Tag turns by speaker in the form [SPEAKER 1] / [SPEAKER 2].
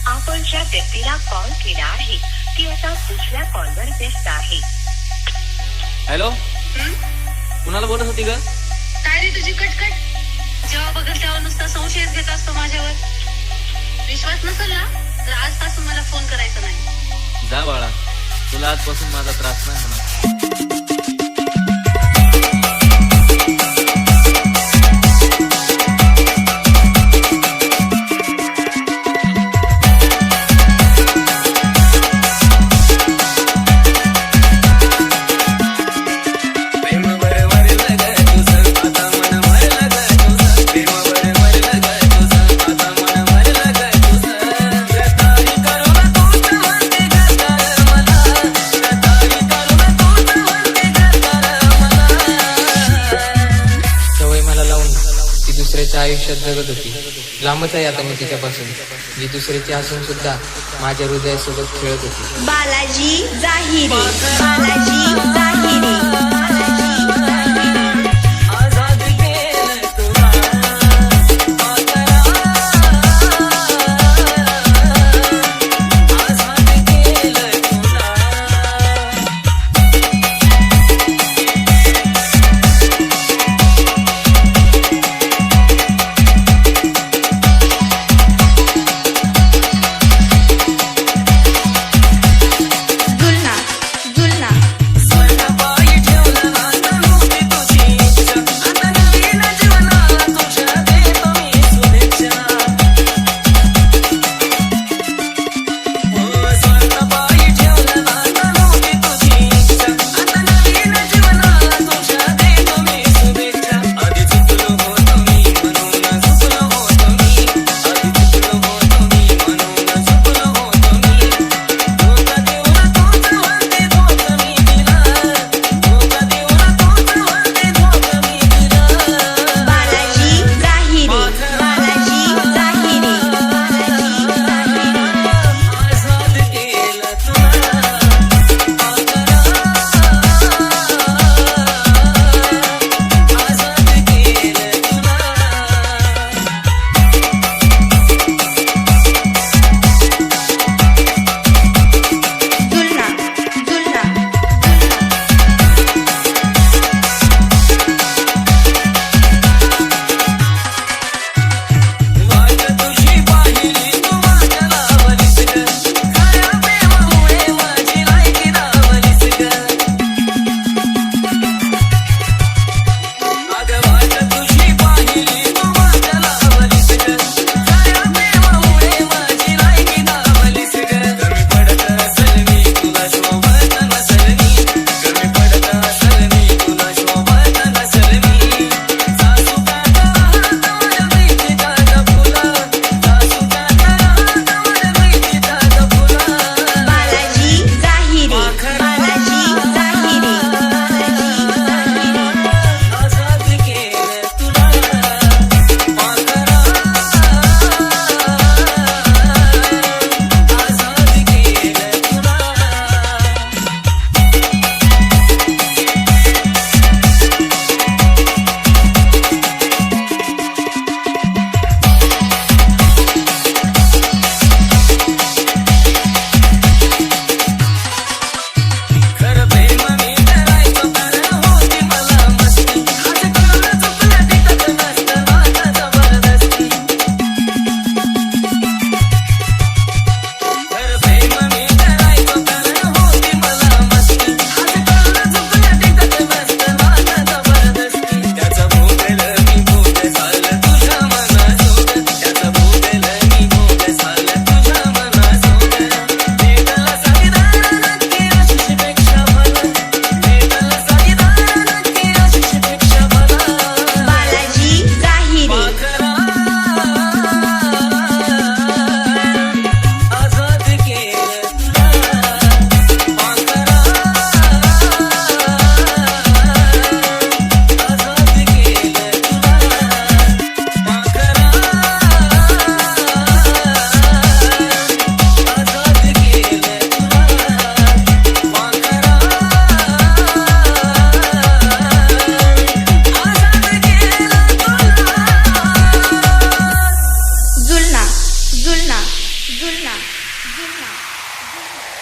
[SPEAKER 1] आपण ज्या व्यक्तीला कॉल केला आहे ती आता दुसऱ्या कॉलवर व्यस्त आहे.
[SPEAKER 2] हॅलो, कुणाला बोलत होती ग?
[SPEAKER 3] काय रे तुझी कटकट? जेव्हा बघल तेव्हा नुसता संशयच घेत असतो माझ्यावर. विश्वास नसेल ना तर आजपासून मला फोन करायचा नाही.
[SPEAKER 2] जा बाळा, तुला आजपासून माझा त्रास नाही होणार.
[SPEAKER 4] दुसऱ्याच्या आयुष्यात जगत होती. लांबच आहे आता मी तिच्यापासून, जी दुसऱ्याची असून सुद्धा माझ्या हृदयासोबत खेळत होती.
[SPEAKER 5] बालाजी जाहिरे, बालाजी जाहिरे. जुलना जिल्हा